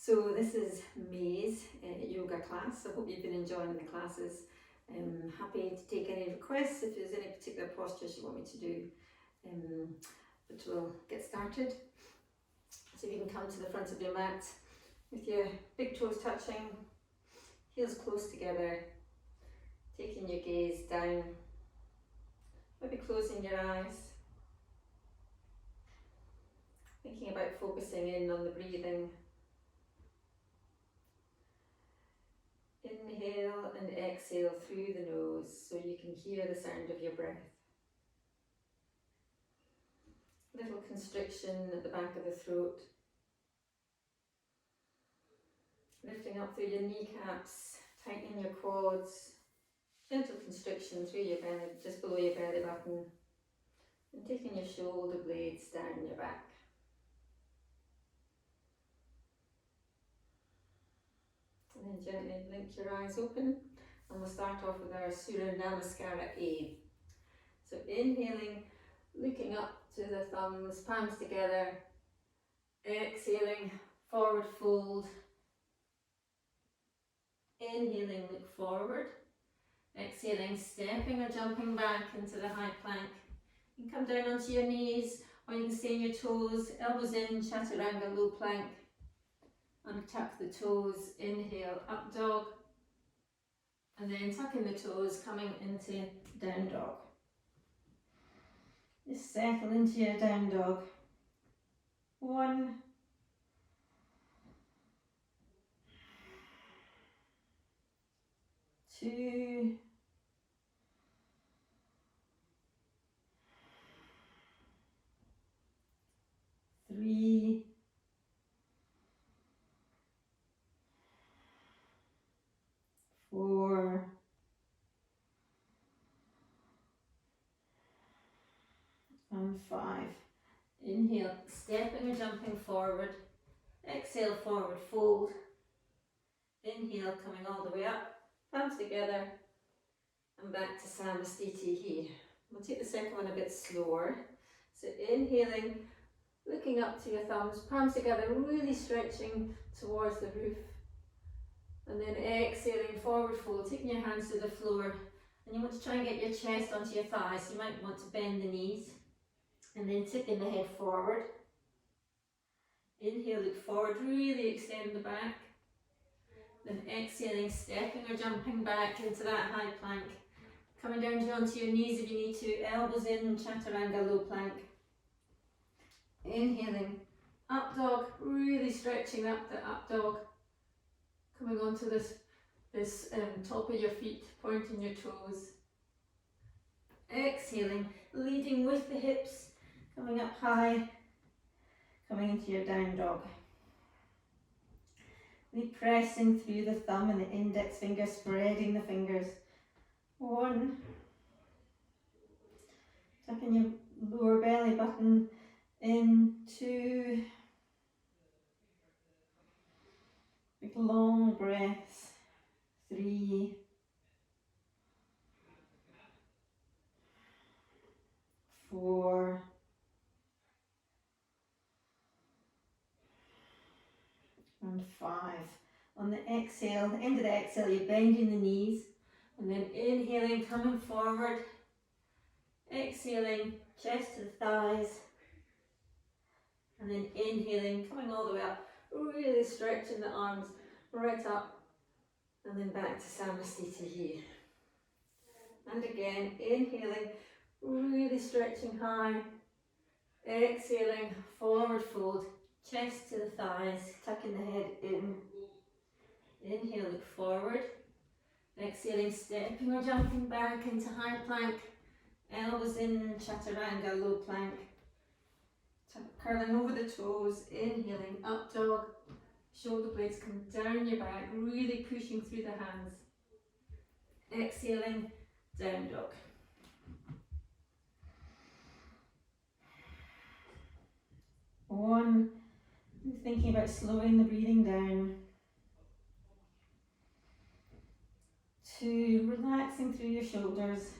So this is May's yoga class. I hope you've been enjoying the classes. I'm happy to take any requests if there's any particular postures you want me to do. But we'll get started. So you can come to the front of your mat with your big toes touching, heels close together, taking your gaze down, maybe closing your eyes, thinking about focusing in on the breathing. Inhale and exhale through the nose so you can hear the sound of your breath. Little constriction at the back of the throat. Lifting up through your kneecaps, tightening your quads. Gentle constriction through your belly, just below your belly button. And taking your shoulder blades down your back. And then gently blink your eyes open. And we'll start off with our Surya Namaskara A. So inhaling, looking up to the thumbs, palms together. Exhaling, forward fold. Inhaling, look forward. Exhaling, stepping or jumping back into the high plank. You can come down onto your knees, or you can stay on your toes, elbows in, chaturanga, low plank. Untuck the toes, inhale, up dog. And then tucking the toes, coming into down dog. Just settle into your down dog. 1, 2, 3, 4, 5. Inhale, stepping or jumping forward. Exhale, forward fold. Inhale, coming all the way up. Palms together. And back to Samastiti here. We'll take the second one a bit slower. So inhaling, looking up to your thumbs, palms together, really stretching towards the roof. And then exhaling, forward fold, taking your hands to the floor. And you want to try and get your chest onto your thighs. You might want to bend the knees. And then tipping the head forward. Inhale, look forward, really extend the back. Then exhaling, stepping or jumping back into that high plank. Coming down onto your knees if you need to, elbows in, chaturanga, low plank. Inhaling, up dog, really stretching up the up dog. Coming onto this top of your feet, pointing your toes. Exhaling, leading with the hips, coming up high, coming into your down dog. Really pressing through the thumb and the index finger, spreading the fingers. 1. Tucking your lower belly button in. 2. Big long breaths. 3. 4. And 5. On the exhale, the end of the exhale, you're bending the knees. And then inhaling, coming forward. Exhaling, chest to the thighs. And then inhaling, coming all the way up. Really stretching the arms right up. And then back to Samastiti here. And again, inhaling, really stretching high. Exhaling, forward fold. Chest to the thighs, tucking the head in. Inhale, look forward. Exhaling, stepping or jumping back into high plank. Elbows in, chaturanga, low plank. Curling over the toes, inhaling, up dog. Shoulder blades come down your back, really pushing through the hands. Exhaling, down dog. One, thinking about slowing the breathing down. 2, relaxing through your shoulders.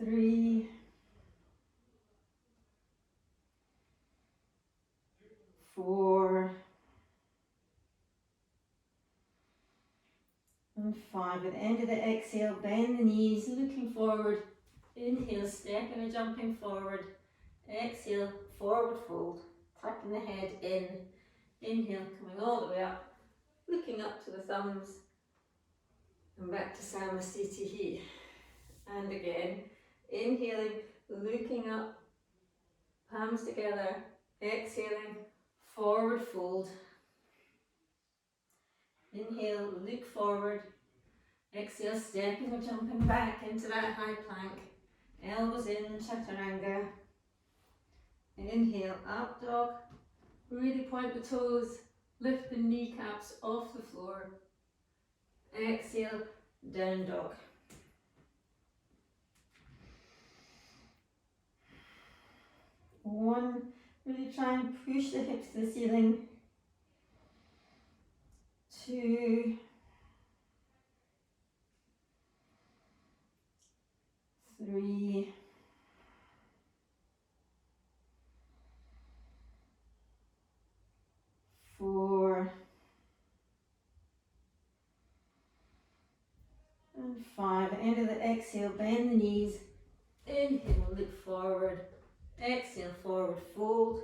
3, 4 and 5. At the end of the exhale, bend the knees, looking forward. Inhale, stepping or jumping forward. Exhale, forward fold, tucking the head in. Inhale, coming all the way up, looking up to the thumbs, and back to Samasthiti. And again, inhaling, looking up, palms together. Exhaling, forward fold. Inhale, look forward. Exhale, stepping or jumping back into that high plank. Elbows in, chaturanga. Inhale, up dog. Really point the toes. Lift the kneecaps off the floor. Exhale, down dog. One, really try and push the hips to the ceiling. 2, 3, 4, and 5. At the end of the exhale, bend the knees. Inhale, look forward. Exhale, forward fold.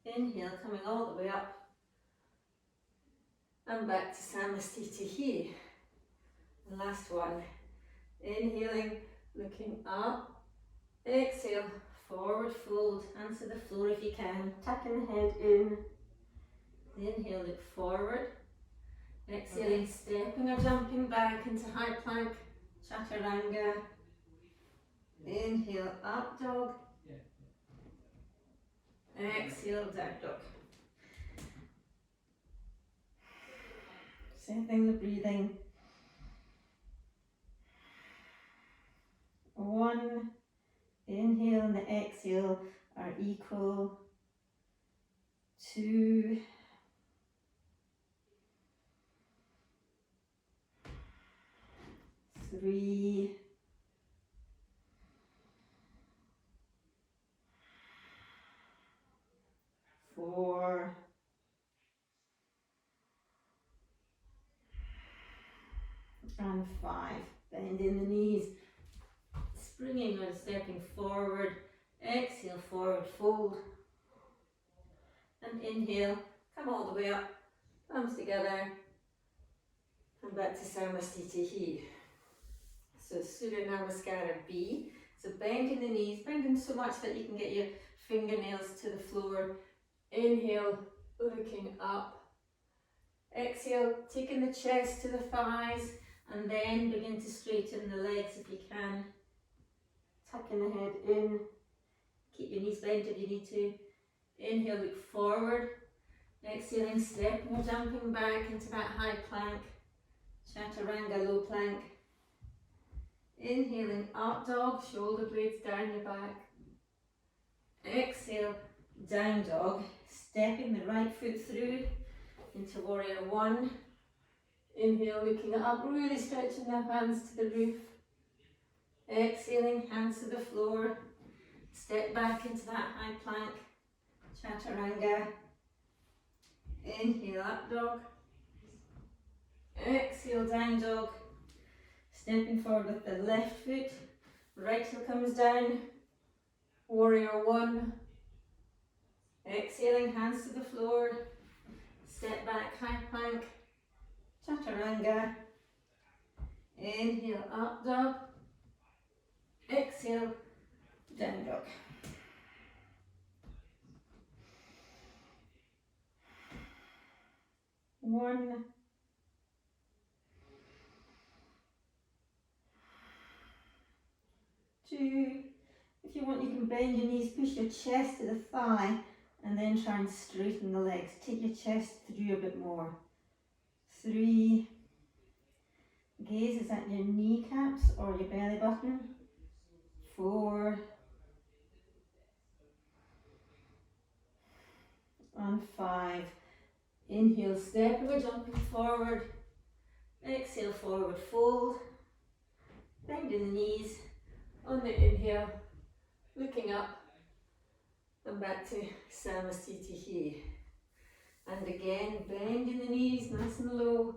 Inhale, coming all the way up. And back to Samasthiti here. Last one. Inhaling, looking up. Exhale, forward fold. Hands to the floor if you can. Tucking the head in. Inhale, look forward. Exhaling, stepping or jumping back into high plank, chaturanga. Inhale, up dog. Exhale, down dog. Setting the breathing. 1, inhale and the exhale are equal. 2, 3, 4, and 5. Bending the knees, springing or stepping forward. Exhale, forward fold. And inhale, come all the way up, palms together, and back to Samasthiti here. So Surya Namaskara B. So bending the knees, bending so much that you can get your fingernails to the floor. Inhale, looking up. Exhale, taking the chest to the thighs, and then begin to straighten the legs if you can. Tucking the head in. Keep your knees bent if you need to. Inhale, look forward. Exhaling, stepping or jumping back into that high plank. Chaturanga, low plank. Inhaling, up dog, shoulder blades down your back. Exhale, down dog. Stepping the right foot through into warrior 1. Inhale, looking up, really stretching the hands to the roof. Exhaling, hands to the floor. Step back into that high plank. Chaturanga. Inhale, up dog. Exhale, down dog. Stepping forward with the left foot. Right heel comes down. Warrior 1. Exhaling, hands to the floor. Step back, high plank. Chaturanga. Inhale, up dog. Exhale, down dog. One. 2. If you want, you can bend your knees, push your chest to the thigh, and then try and straighten the legs. Take your chest through a bit more. 3. Gaze is at your kneecaps or your belly button. 4. And 5. Inhale, step or jumping forward. Exhale, forward fold. Bending the knees. On the inhale, looking up. and back to Samasthiti here. And again, bending the knees nice and low.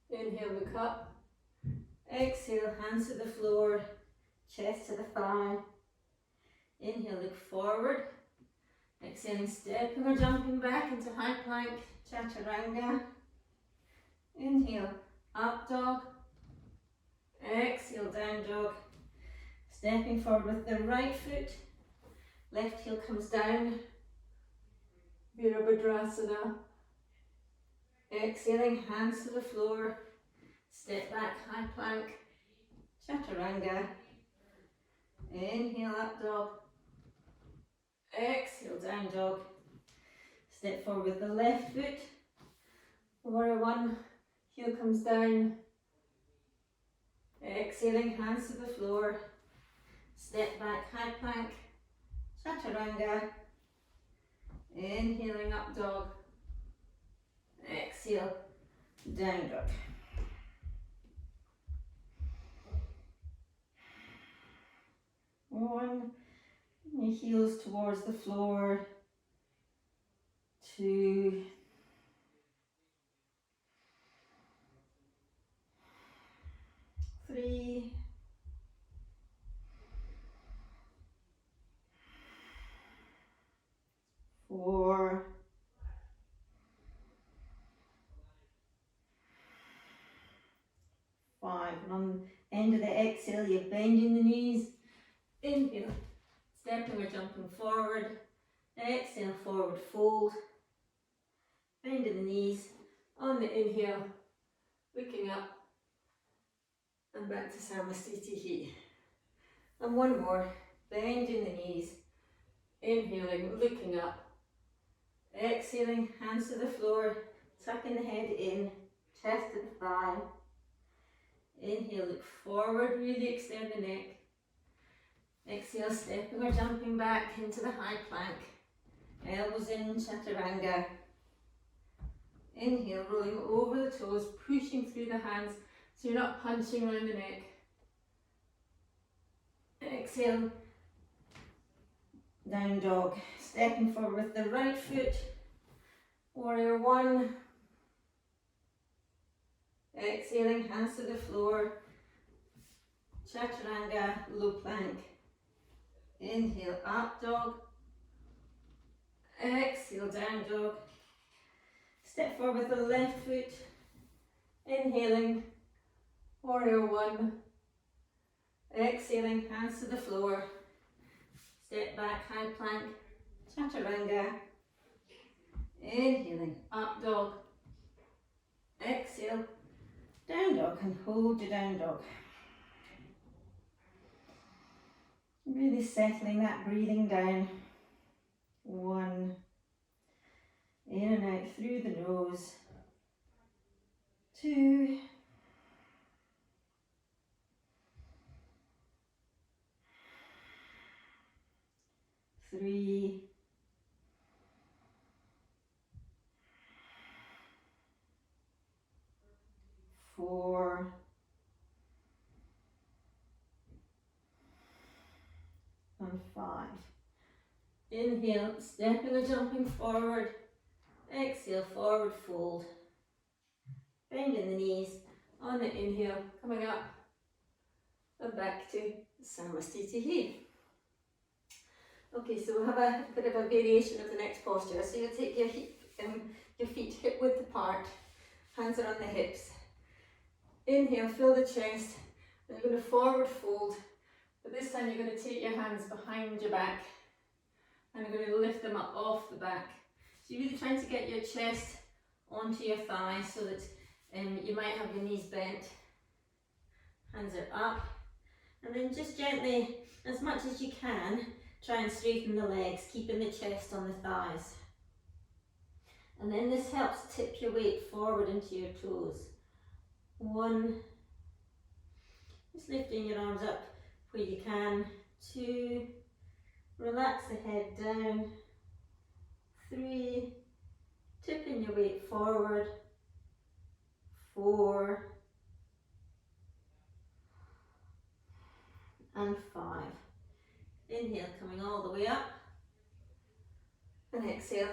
Inhale, look up. Exhale, hands to the floor, chest to the thigh. Inhale, look forward. Exhaling, stepping or jumping back into high plank, chaturanga. Inhale, up dog. Exhale, down dog. Stepping forward with the right foot. Left heel comes down. Virabhadrasana. Exhaling, hands to the floor. Step back, high plank, chaturanga. Inhale, up dog. Exhale, down dog. Step forward with the left foot. Warrior one, heel comes down. Exhaling, hands to the floor. Step back, high plank, chaturanga. Inhaling, up dog. Exhale, down dog. One, your heels towards the floor. 2, 3, 4, 5. And on the end of the exhale, you're bending the knees. Inhale, stepping or jumping forward. Exhale, forward fold. Bending the knees. On the inhale, looking up. And back to Samasthiti here. And one more. Bending the knees. Inhaling, looking up. Exhaling, hands to the floor. Tucking the head in. Chest to the thigh. Inhale, look forward, really extend the neck. Exhale, stepping or jumping back into the high plank. Elbows in, chaturanga. Inhale, rolling over the toes, pushing through the hands so you're not punching around the neck. Exhale, down dog. Stepping forward with the right foot. Warrior one. Exhaling, hands to the floor. Chaturanga, low plank. Inhale, up dog. Exhale, down dog. Step forward with the left foot. Inhaling, warrior one. Exhaling, hands to the floor. Step back, high plank, chaturanga. Inhaling, up dog. Exhale, down dog, and hold your down dog. Really settling that breathing down. 1. In and out through the nose. 2. 3. 4. 5. Inhale, stepping or jumping forward. Exhale, forward fold. Bending the knees. On the inhale, coming up and back to Samasthiti here. Okay, so we'll have a bit of a variation of the next posture. So you'll take your feet hip width apart, hands are on the hips. Inhale, fill the chest, and you're going to forward fold. But this time you're going to take your hands behind your back and you're going to lift them up off the back. So you're really trying to get your chest onto your thighs so that you might have your knees bent. Hands are up. And then just gently, as much as you can, try and straighten the legs, keeping the chest on the thighs. And then this helps tip your weight forward into your toes. 1. Just lifting your arms up where you can. 2, relax the head down. 3, tipping your weight forward. 4, and 5. Inhale, coming all the way up. And exhale,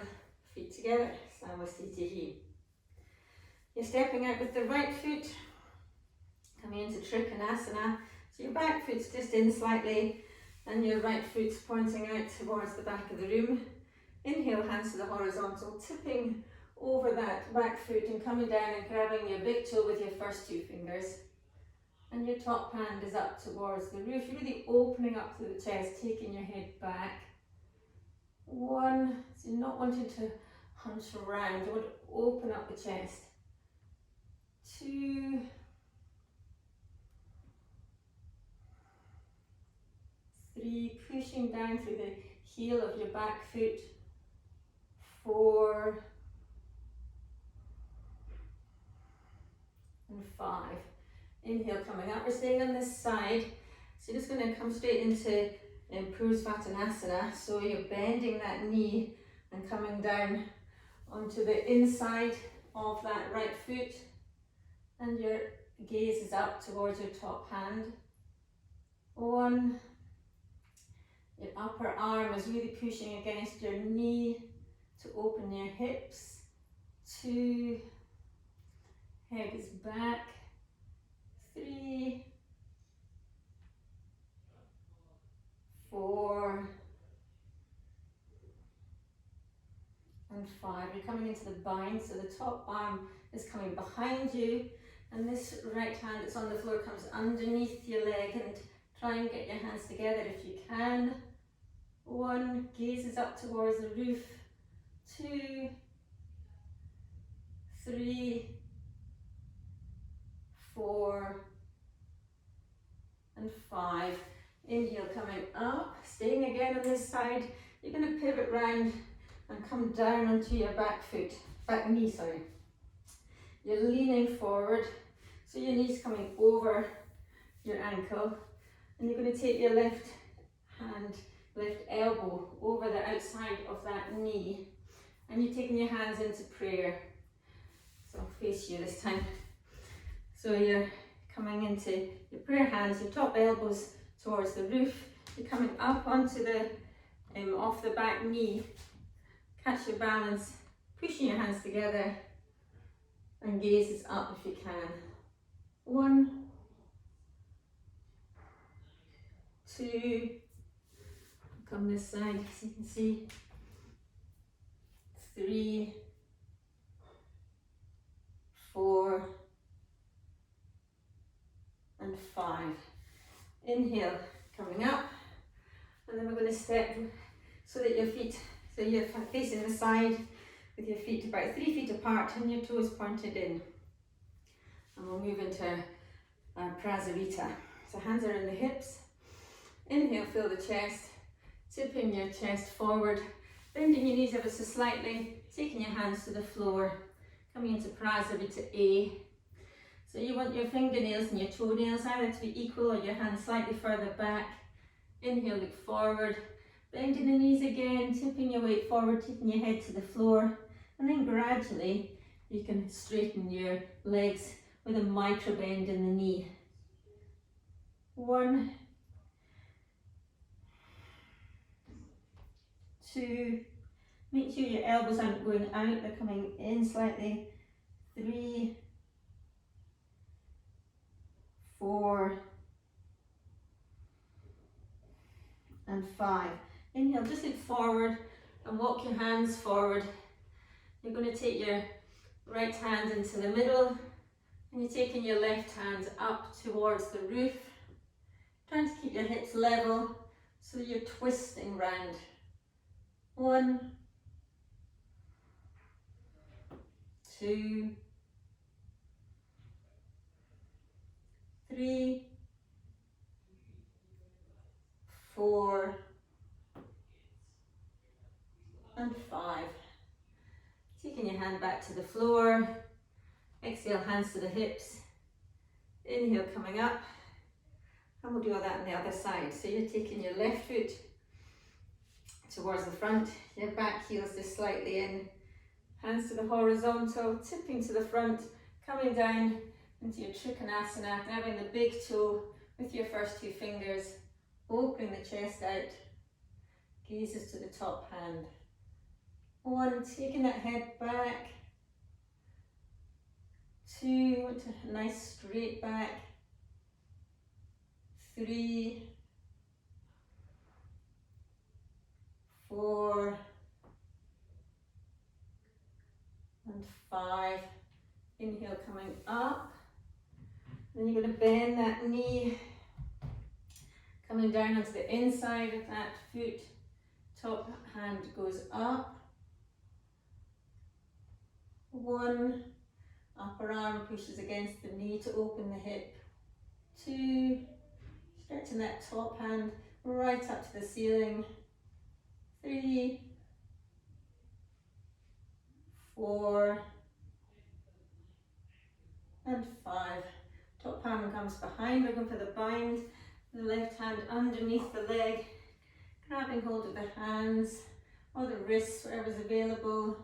feet together, Samasthiti. You're stepping out with the right foot, coming into Trikonasana. So your back foot's just in slightly, and your right foot's pointing out towards the back of the room. Inhale, hands to the horizontal, tipping over that back foot and coming down and grabbing your big toe with your first two fingers. And your top hand is up towards the roof. You're really opening up to the chest, taking your head back. One, so you're not wanting to hunch around, you want to open up the chest. Two, three, pushing down through the heel of your back foot. Four, and five. Inhale, coming up. We're staying on this side, so you're just going to come straight into Purusvartanasana. So you're bending that knee and coming down onto the inside of that right foot, and your gaze is up towards your top hand. One, your upper arm is really pushing against your knee to open your hips. Two, head is back. Three, four, and five. You're coming into the bind, so the top arm is coming behind you, and this right hand that's on the floor comes underneath your leg, and try and get your hands together if you can. One, gaze is up towards the roof. Two, three, four, and five. Inhale, coming up, staying again on this side. You're going to pivot round and come down onto your back foot, back knee, sorry. You're leaning forward, so your knee's coming over your ankle, and you're going to take your left hand, left elbow over the outside of that knee, and you're taking your hands into prayer. So I'll face you this time. So you're coming into your prayer hands, your top elbows towards the roof. You're coming up onto the, off the back knee. Catch your balance, pushing your hands together, and gaze is up if you can. One, two, come this side so you can see. Three, four, and five. Inhale, coming up, and then we're going to step so that your feet, so you're facing the side with your feet about 3 feet apart and your toes pointed in. And we'll move into Prasarita. So hands are in the hips. Inhale, feel the chest, tipping your chest forward, bending your knees ever so slightly, taking your hands to the floor, coming into Prasarita A. So you want your fingernails and your toenails either to be equal or your hands slightly further back. Inhale, look forward, bending the knees again, tipping your weight forward, taking your head to the floor, and then gradually you can straighten your legs with a micro bend in the knee. One, two, make sure your elbows aren't going out, they're coming in slightly. 3, 4, and 5. Inhale, just look forward and walk your hands forward. You're going to take your right hand into the middle, and you're taking your left hand up towards the roof, trying to keep your hips level so you're twisting round. 1, 2, 3, 4, and 5. Taking your hand back to the floor. Exhale, hands to the hips. Inhale, coming up. And we'll do all that on the other side. So you're taking your left foot towards the front, your back heel's just slightly in. Hands to the horizontal, tipping to the front, coming down into your Trikonasana, grabbing the big toe with your first 2 fingers, opening the chest out, gazes to the top hand. 1, taking that head back. 2, want a nice straight back. 3, 4, and 5. Inhale, coming up. Then you're going to bend that knee, coming down onto the inside of that foot. Top hand goes up. 1, upper arm pushes against the knee to open the hip. 2, stretching that top hand right up to the ceiling. 3, 4, and 5. Top palm comes behind, we're going for the bind. The left hand underneath the leg, grabbing hold of the hands or the wrists, whatever's available.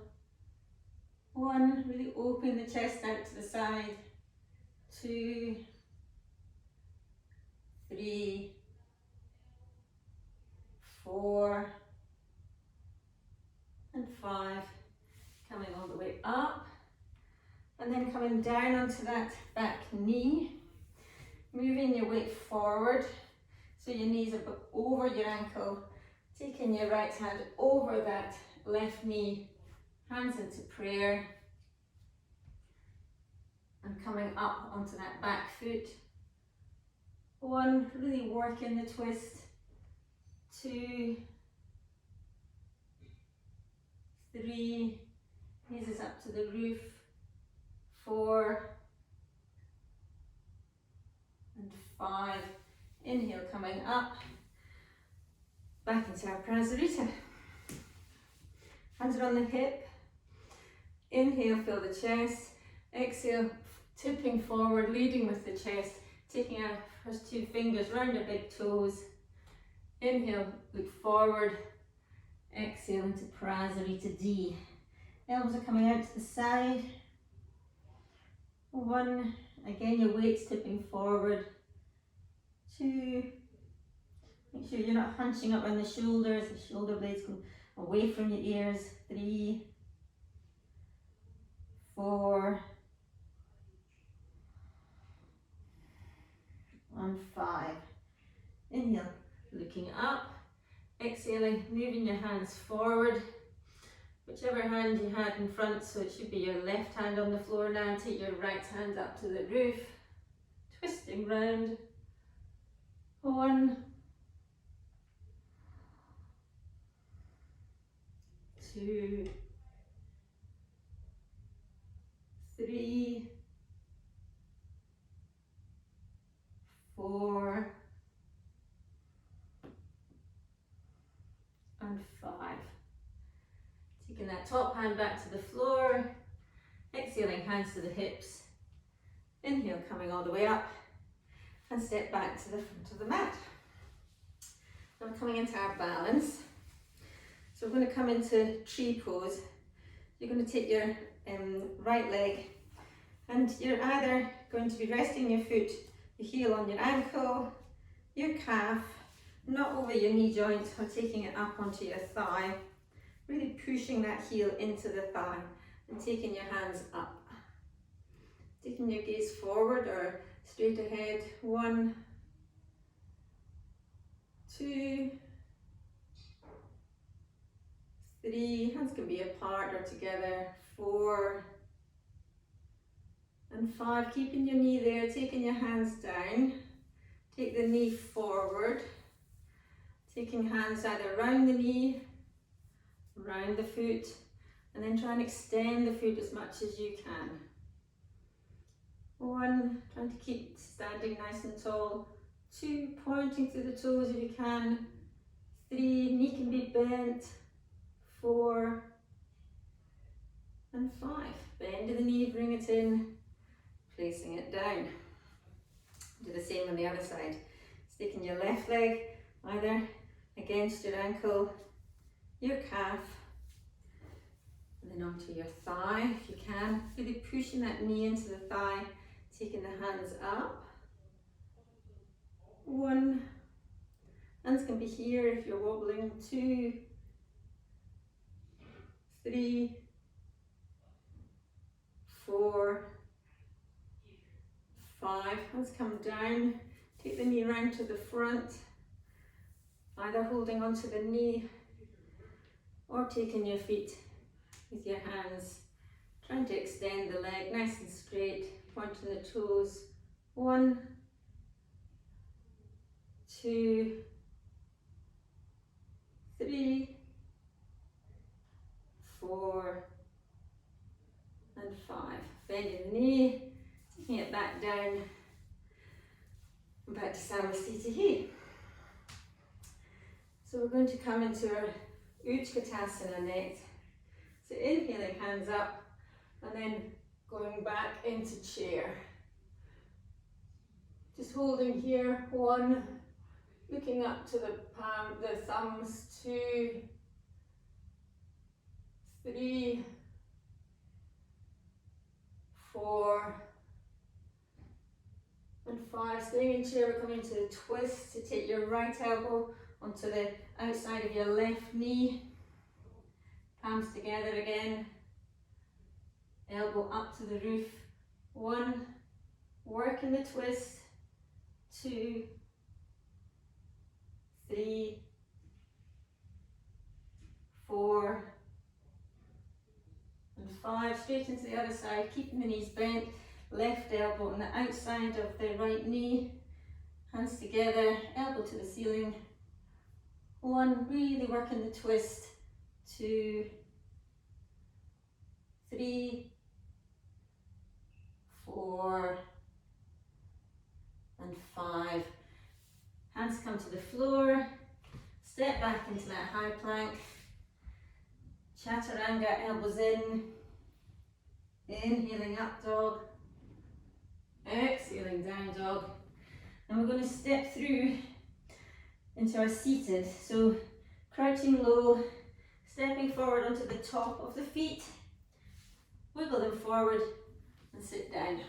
1, really open the chest out to the side. 2, 3, 4, and 5. Coming all the way up. And then coming down onto that back knee, moving your weight forward, so your knees are over your ankle, taking your right hand over that left knee, hands into prayer, and coming up onto that back foot. 1, really working the twist. 2, 3, knees is up to the roof. 4, and 5. Inhale, coming up, back into our Prasarita. Hands are on the hip. Inhale, fill the chest. Exhale, tipping forward, leading with the chest, taking our first 2 fingers round our big toes. Inhale, look forward. Exhale into Prasarita D. Elbows are coming out to the side. 1, again your weight's tipping forward. 2, make sure you're not hunching up on the shoulders, the shoulder blades go away from your ears. 3, 4, and 5. Inhale, looking up. Exhaling, moving your hands forward. Whichever hand you had in front, so it should be your left hand on the floor now. Take your right hand up to the roof, twisting round. 1, 2, 3, 4, and 5. Taking that top hand back to the floor, exhaling, hands to the hips. Inhale, coming all the way up, and step back to the front of the mat. Now we're coming into our balance. So we're going to come into tree pose. You're going to take your right leg, and you're either going to be resting your foot, your heel on your ankle, your calf, not over your knee joint, or taking it up onto your thigh. Really pushing that heel into the thigh and taking your hands up. Taking your gaze forward or straight ahead. 1, 2, 3, hands can be apart or together. 4, and 5, keeping your knee there, taking your hands down. Take the knee forward, taking hands either around the knee, round the foot, and then try and extend the foot as much as you can. 1, trying to keep standing nice and tall. 2, pointing through the toes if you can. 3, knee can be bent. 4, and 5. Bend the knee, bring it in, placing it down. Do the same on the other side. Sticking your left leg either against your ankle, your calf, and then onto your thigh if you can. Really pushing that knee into the thigh, taking the hands up. 1, hands can be here if you're wobbling. 2, 3, 4, 5. Hands come down. Take the knee round to the front, either holding onto the knee or taking your feet with your hands, trying to extend the leg nice and straight, pointing the toes. 1, 2, 3, 4, and 5. Bending the knee, taking it back down, and back to Samasthiti. So we're going to come into our Utkatasana next. So inhaling, hands up, and then going back into chair. Just holding here, 1, looking up to the palm, the thumbs, 2, 3, 4, and 5. Staying in chair, we're coming to the twist to take your right elbow onto the outside of your left knee. Palms together again. Elbow up to the roof. 1, work in the twist. 2, 3, 4, and 5. Straight into the other side, keeping the knees bent. Left elbow on the outside of the right knee. Hands together, elbow to the ceiling. 1, really working the twist. 2, 3, 4, and 5. Hands come to the floor. Step back into that high plank. Chaturanga, elbows in. Inhaling up dog. Exhaling down dog. And we're going to step through into our seated. So crouching low, stepping forward onto the top of the feet. Wiggle them forward and sit down.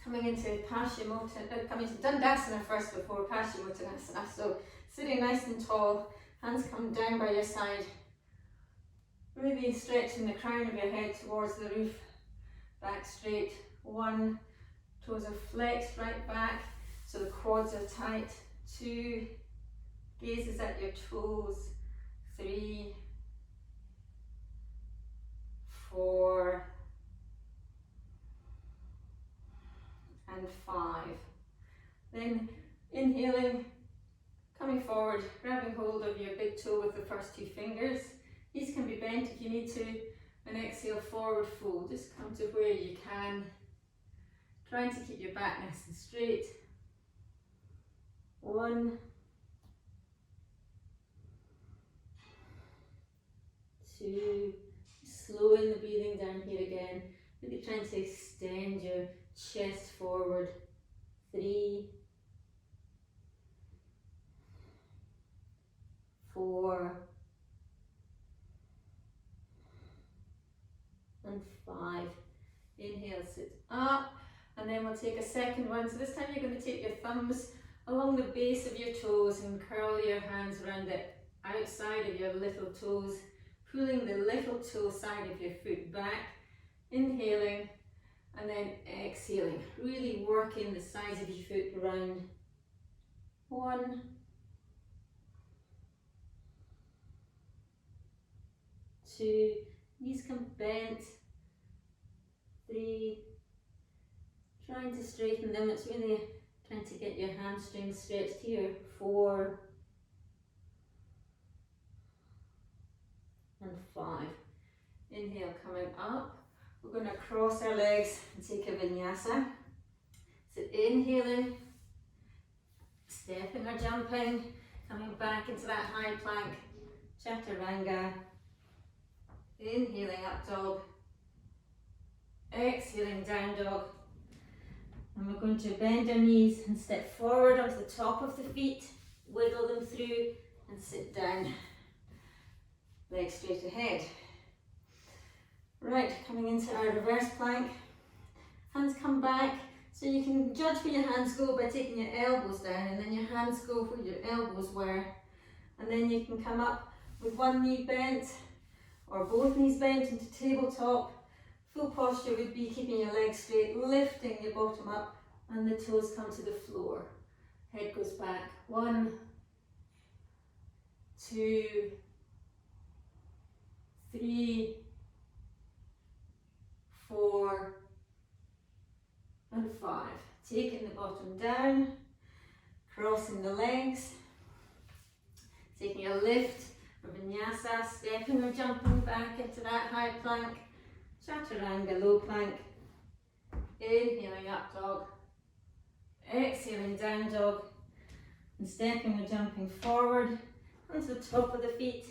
Coming into Paschimottanasana, coming to Dandasana first before Paschimottanasana. So sitting nice and tall, hands come down by your side. Really stretching the crown of your head towards the roof. Back straight. 1, toes are flexed right back, so the quads are tight. 2, gazes at your toes. 3, 4, and 5. Then inhaling, coming forward, grabbing hold of your big toe with the first 2 fingers. These can be bent if you need to, and exhale, forward fold. Just come to where you can, trying to keep your back nice and straight. 1, 2, slowing the breathing down here again, really trying to extend your chest forward. 3, 4, and 5. Inhale, sit up, and then we'll take a second one. So this time you're going to take your thumbs along the base of your toes and curl your hands around the outside of your little toes, pulling the little toe side of your foot back. Inhaling, and then exhaling, really working the sides of your foot around. 1, 2, knees come bent. 3, trying to straighten them. It's really trying to get your hamstrings stretched here. 4, and 5. Inhale, coming up. We're going to cross our legs and take a vinyasa. So inhaling, stepping or jumping, coming back into that high plank, chaturanga. Inhaling, up dog. Exhaling, down dog. And we're going to bend our knees and step forward onto the top of the feet, wiggle them through and sit down. Legs straight ahead. Right, coming into our reverse plank. Hands come back, so you can judge where your hands go by taking your elbows down, and then your hands go where your elbows were. And then you can come up with one knee bent or both knees bent into tabletop. Full posture would be keeping your legs straight, lifting your bottom up, and the toes come to the floor. Head goes back. 1, 2, 3, 4, and 5. Taking the bottom down, crossing the legs, taking a lift for vinyasa, stepping or jumping back into that high plank, chaturanga, low plank, inhaling up dog, exhaling down dog, and stepping or jumping forward onto the top of the feet,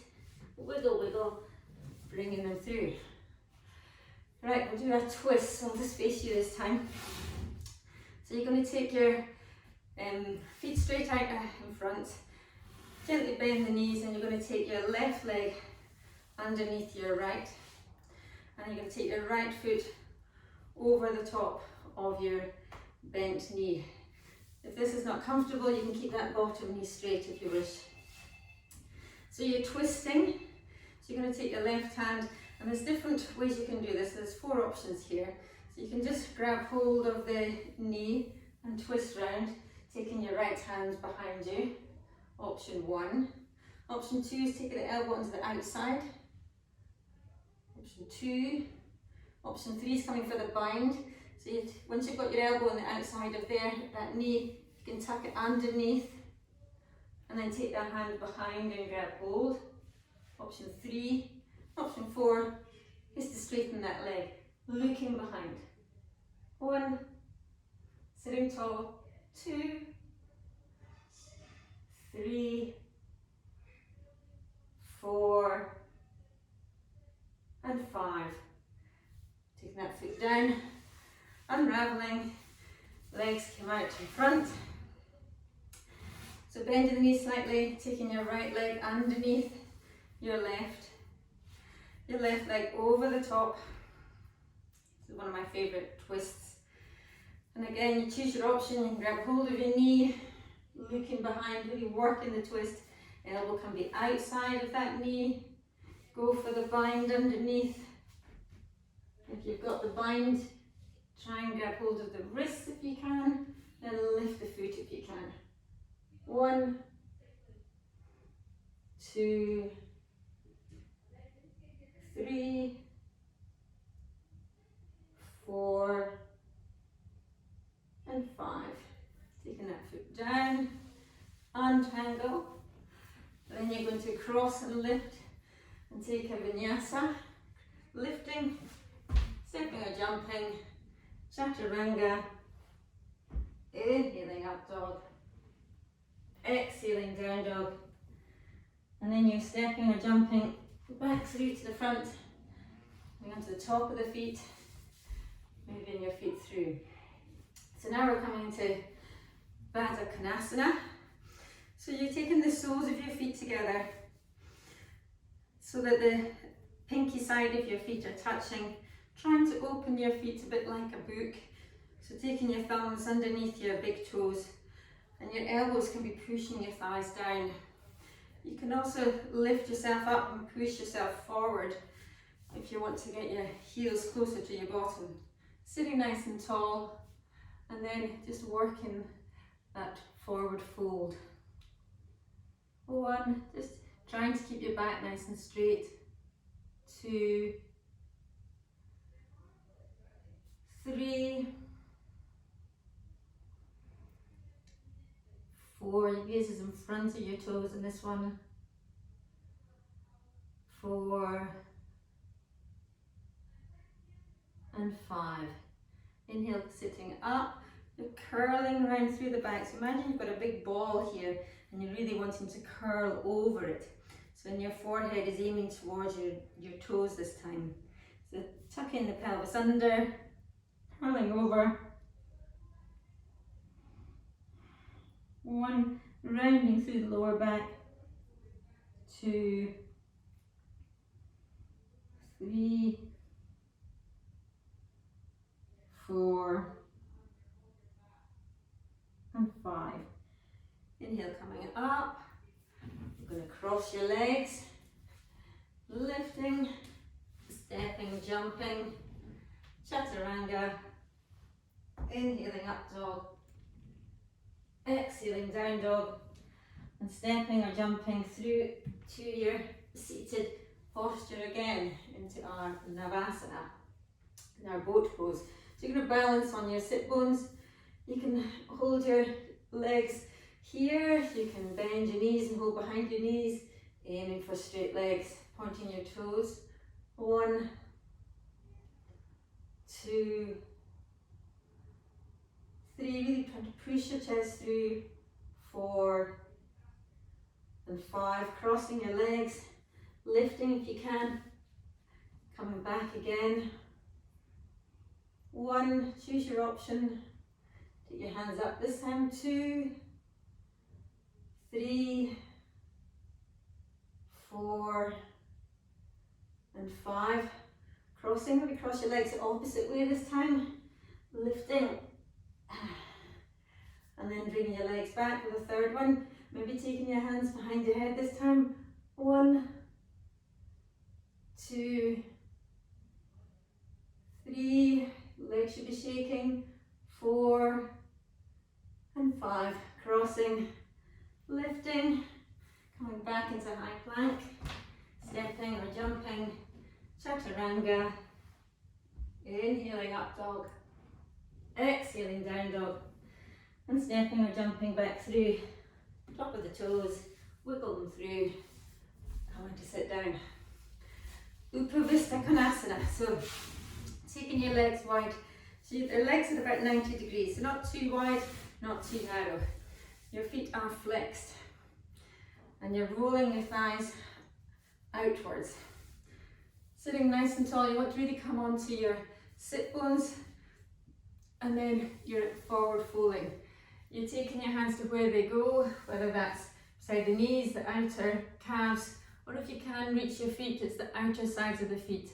wiggle, wiggle, bringing them through. Right, we'll do a twist, so I'll just face you this time. So you're going to take your feet straight out in front, gently bend the knees, and you're going to take your left leg underneath your right, and you're going to take your right foot over the top of your bent knee. If this is not comfortable, you can keep that bottom knee straight if you wish. So you're twisting, so you're going to take your left hand, and there's different ways you can do this. There's 4 options here. So you can just grab hold of the knee and twist round, taking your right hand behind you. Option 1. Option 2 is taking the elbow onto the outside. Option 2. Option 3 is coming for the bind. So once you've got your elbow on the outside of there, that knee, you can tuck it underneath and then take that hand behind and grab hold. Option 3. Option 4 is to straighten that leg, looking behind. 1, sitting tall. 2, 3, 4, and 5. Taking that foot down, unraveling, legs come out in front. So bending the knees slightly, taking your right leg underneath your left leg over the top. This is one of my favourite twists. And again, you choose your option, you can grab hold of your knee, looking behind, really working the twist. Elbow can be outside of that knee. Go for the bind underneath. If you've got the bind, try and grab hold of the wrists if you can, then lift the foot if you can. 1, 2, 3, 4, and 5. Taking that foot down, untangle. Then you're going to cross and lift and take a vinyasa. Lifting, stepping or jumping, chaturanga, inhaling up dog, exhaling down dog, and then you're stepping or jumping back through to the front, going onto the top of the feet, moving your feet through. So now we're coming into Baddha Konasana. So you're taking the soles of your feet together so that the pinky side of your feet are touching, trying to open your feet a bit like a book. So taking your thumbs underneath your big toes, and your elbows can be pushing your thighs down. You can also lift yourself up and push yourself forward if you want to get your heels closer to your bottom. Sitting nice and tall, and then just working that forward fold. 1, just trying to keep your back nice and straight. 2, 3, 4, your gaze is in front of your toes in this one. 4, and 5. Inhale, sitting up. You're curling round through the back. So imagine you've got a big ball here and you're really wanting to curl over it. So then your forehead is aiming towards your toes this time. So tuck in the pelvis under, curling over. 1, rounding through the lower back. 2, 3, 4, and 5. Inhale, coming up. You're going to cross your legs, lifting, stepping, jumping, chaturanga, inhaling up dog, exhaling down dog, and stepping or jumping through to your seated posture again into our Navasana, in our boat pose. So you're going to balance on your sit bones. You can hold your legs here, you can bend your knees and hold behind your knees, aiming for straight legs, pointing your toes. 1, 2, 3, really trying to push your chest through. 4 and 5, crossing your legs, lifting if you can, coming back again. 1, choose your option, take your hands up this time. 2, 3, 4 and 5, crossing, maybe cross your legs the opposite way this time, lifting, and then bringing your legs back with a third one, maybe taking your hands behind your head this time. 1, 2, 3, legs should be shaking. 4 and 5, crossing, lifting, coming back into high plank, stepping or jumping, chaturanga, inhaling up dog, exhaling down dog, and stepping or jumping back through, top of the toes, wiggle them through, coming to sit down. Upavista Konasana, so taking your legs wide, so your legs are about 90 degrees, so not too wide, not too narrow. Your feet are flexed and you're rolling your thighs outwards. Sitting nice and tall, you want to really come onto your sit bones and then you're forward folding. You're taking your hands to where they go, whether that's beside the knees, the outer calves, or if you can reach your feet, it's the outer sides of the feet.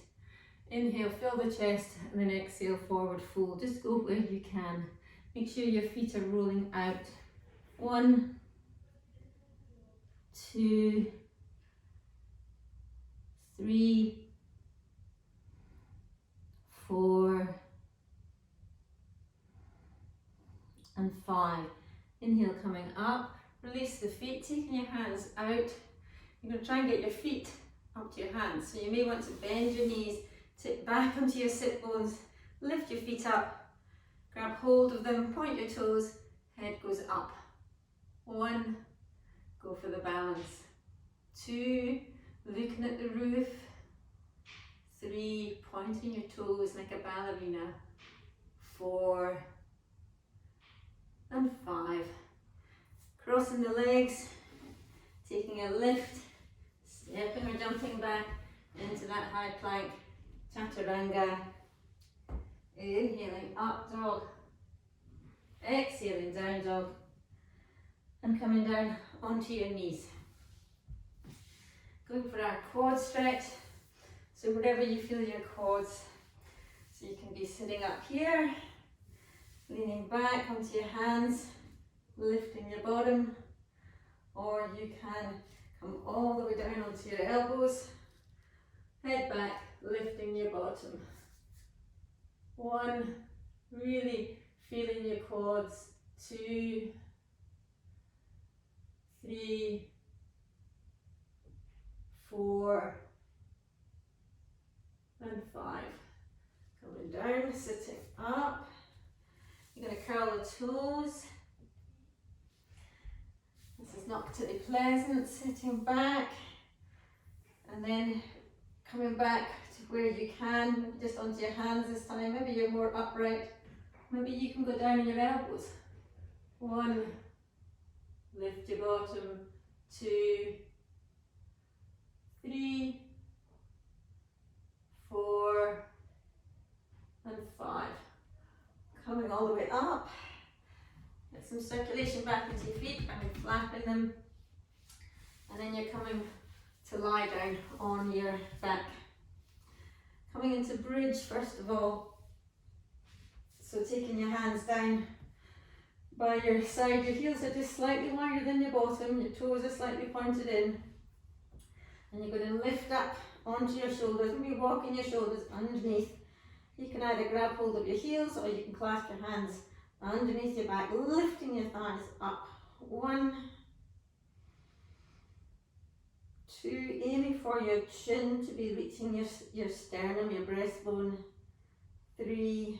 Inhale, fill the chest, and then exhale, forward fold. Just go where you can. Make sure your feet are rolling out. 1, 2, 3, 4, and 5. Inhale, coming up. Release the feet, taking your hands out. You're going to try and get your feet up to your hands. So you may want to bend your knees, tip back onto your sit bones, lift your feet up, grab hold of them, point your toes, head goes up. 1, go for the balance. 2, looking at the roof. 3, pointing your toes like a ballerina. 4 and 5. Crossing the legs, taking a lift, stepping or jumping back into that high plank, chaturanga. Inhaling up dog, exhaling down dog, and coming down onto your knees. Going for our quad stretch, so wherever you feel your quads, so you can be sitting up here, leaning back onto your hands, lifting your bottom, or you can come all the way down onto your elbows, head back, lifting your bottom. 1, really feeling your quads. 2, 3, 4, and 5. Coming down, sitting up. You're going to curl the toes. This is not particularly pleasant, sitting back and then coming back to where you can, just onto your hands this time. Maybe you're more upright. Maybe you can go down on your elbows. 1, lift your bottom. 2, 3, 4, and 5. Coming all the way up. Get some circulation back into your feet, and you're flapping them. And then you're coming to lie down on your back. Coming into bridge first of all. So taking your hands down by your side, your heels are just slightly wider than your bottom, your toes are slightly pointed in. And you're going to lift up onto your shoulders, maybe walking your shoulders underneath. You can either grab hold of your heels or you can clasp your hands underneath your back, lifting your thighs up. 1, 2, aiming for your chin to be reaching your sternum, your breastbone. 3,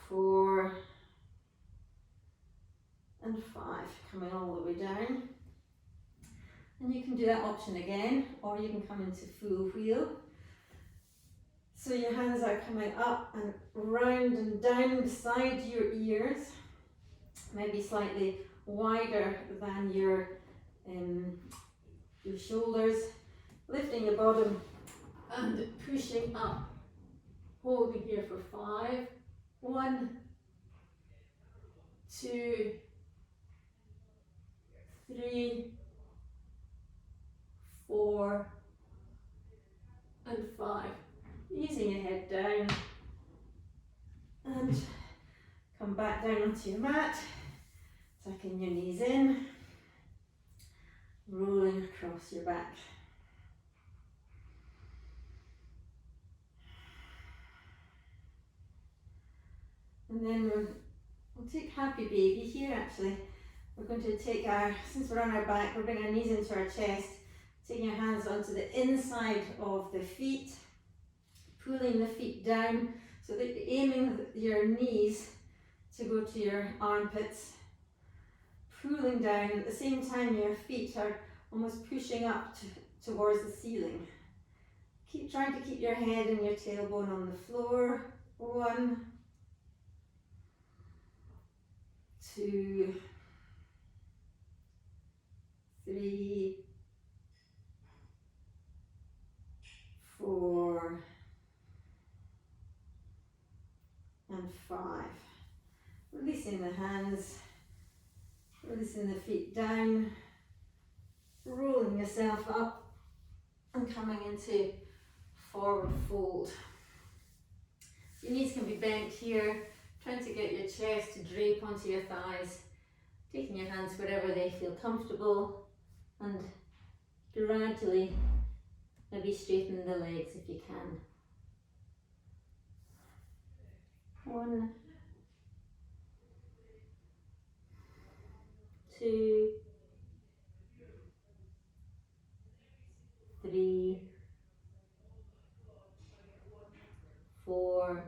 4, and 5, coming all the way down. And you can do that option again, or you can come into full wheel. So your hands are coming up and round and down beside your ears, maybe slightly wider than your shoulders, lifting your bottom and pushing up, holding here for 5, 1, 2, 3, 4, and 5. Easing your head down and come back down onto your mat, tucking your knees in, rolling across your back. And then we'll take happy baby here actually. We're going to take since we're on our back, we'll bring our knees into our chest, taking your hands onto the inside of the feet, pulling the feet down so that you're aiming your knees to go to your armpits, pulling down. At the same time your feet are almost pushing up towards the ceiling. Keep trying to keep your head and your tailbone on the floor. 1, 2, 3, 4, and 5. Releasing the hands, releasing the feet down, rolling yourself up and coming into forward fold. Your knees can be bent here, trying to get your chest to drape onto your thighs, taking your hands wherever they feel comfortable, and gradually maybe straighten the legs if you can. 1, 2, 3, 4,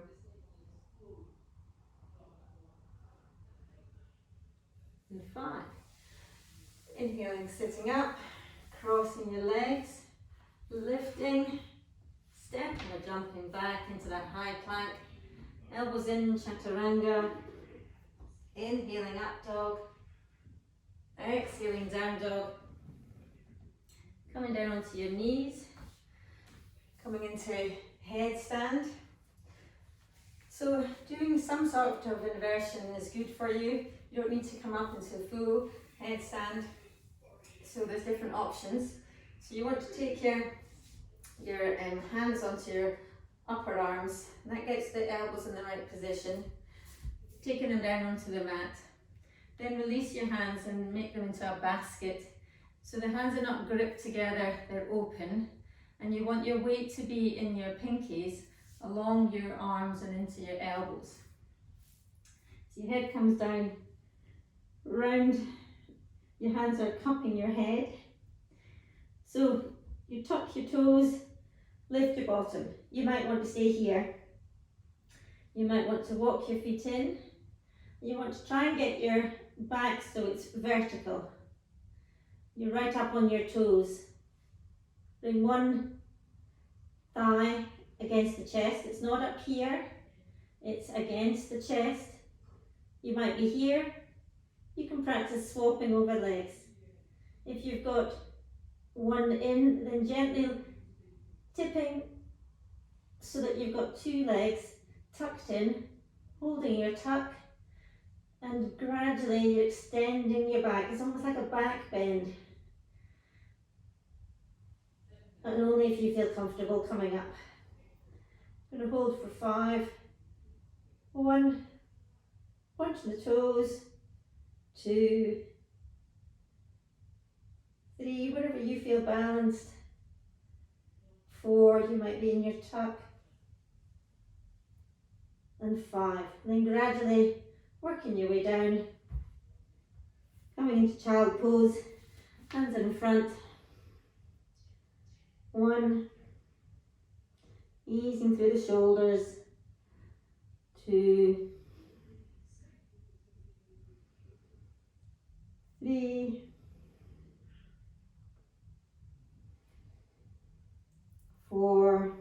and 5. Inhaling, sitting up, crossing your legs, lifting, stepping or jumping back into that high plank. Elbows in, chaturanga. Inhaling, up dog. Exhaling, down dog. Coming down onto your knees. Coming into headstand. So doing some sort of inversion is good for you. You don't need to come up into full headstand. So there's different options. So you want to take your hands onto your upper arms, and that gets the elbows in the right position. Taking them down onto the mat. Then release your hands and make them into a basket. So the hands are not gripped together, they're open. And you want your weight to be in your pinkies, along your arms and into your elbows. So your head comes down, round, your hands are cupping your head. So you tuck your toes, lift your bottom. You might want to stay here. You might want to walk your feet in. You want to try and get your back so it's vertical. You're right up on your toes. Bring one thigh against the chest. It's not up here, it's against the chest. You might be here. You can practice swapping over legs. If you've got one in, then gently tipping so that you've got two legs tucked in, holding your tuck, and gradually you're extending your back. It's almost like a back bend. And only if you feel comfortable coming up. I'm going to hold for 5. 1, point the toes, 2, 3, wherever you feel balanced. 4, you might be in your tuck. And 5. And then gradually working your way down, coming into child pose, hands are in front. 1, easing through the shoulders. 2, 3, 4,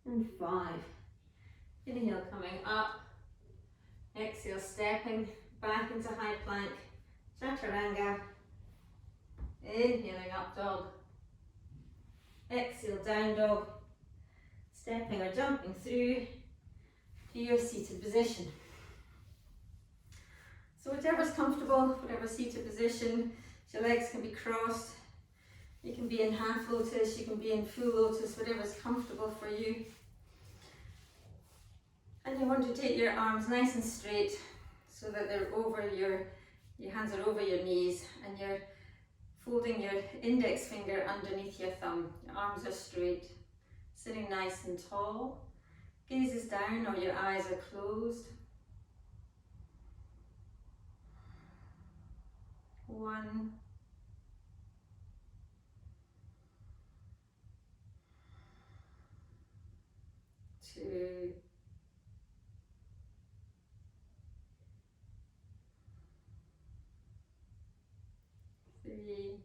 and 5. Inhale, coming up. Exhale, stepping back into high plank. Chaturanga. Inhaling, up dog. Exhale, down dog. Stepping or jumping through to your seated position. So whichever's comfortable, whatever seated position, your legs can be crossed. You can be in half lotus, you can be in full lotus, whatever's comfortable for you. And you want to take your arms nice and straight so that they're over your hands are over your knees, and you're folding your index finger underneath your thumb. Your arms are straight, sitting nice and tall. Gaze is down or your eyes are closed. 1, 2, 3,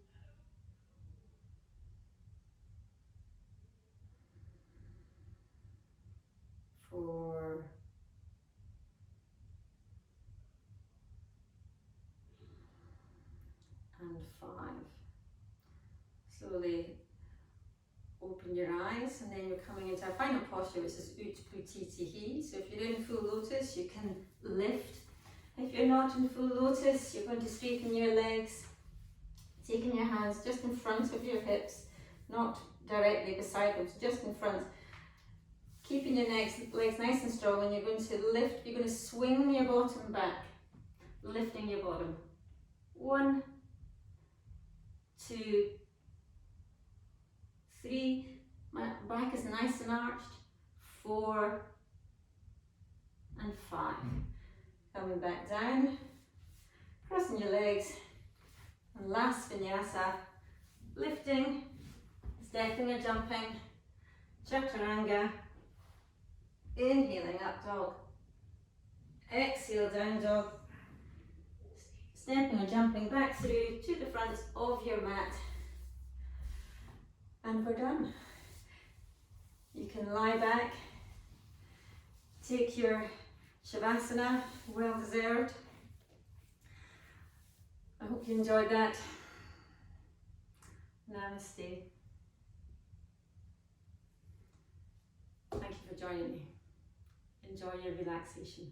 4, and 5. Slowly open your eyes, and then you're coming into our final posture, which is Utputitihi. So if you're in full lotus, you can lift. If you're not in full lotus, you're going to straighten your legs, taking your hands just in front of your hips, not directly beside them, so just in front. Keeping your legs nice and strong, and you're going to lift, you're going to swing your bottom back, lifting your bottom. 1, 2, 3, my back is nice and arched. 4, and 5. Coming back down, crossing your legs, and last vinyasa, lifting, stepping or jumping, chaturanga, inhaling, up dog, exhale, down dog, stepping or jumping back through to the front of your mat, and we're done. You can lie back, take your Shavasana, well deserved. I hope you enjoyed that. Namaste. Thank you for joining me. Enjoy your relaxation.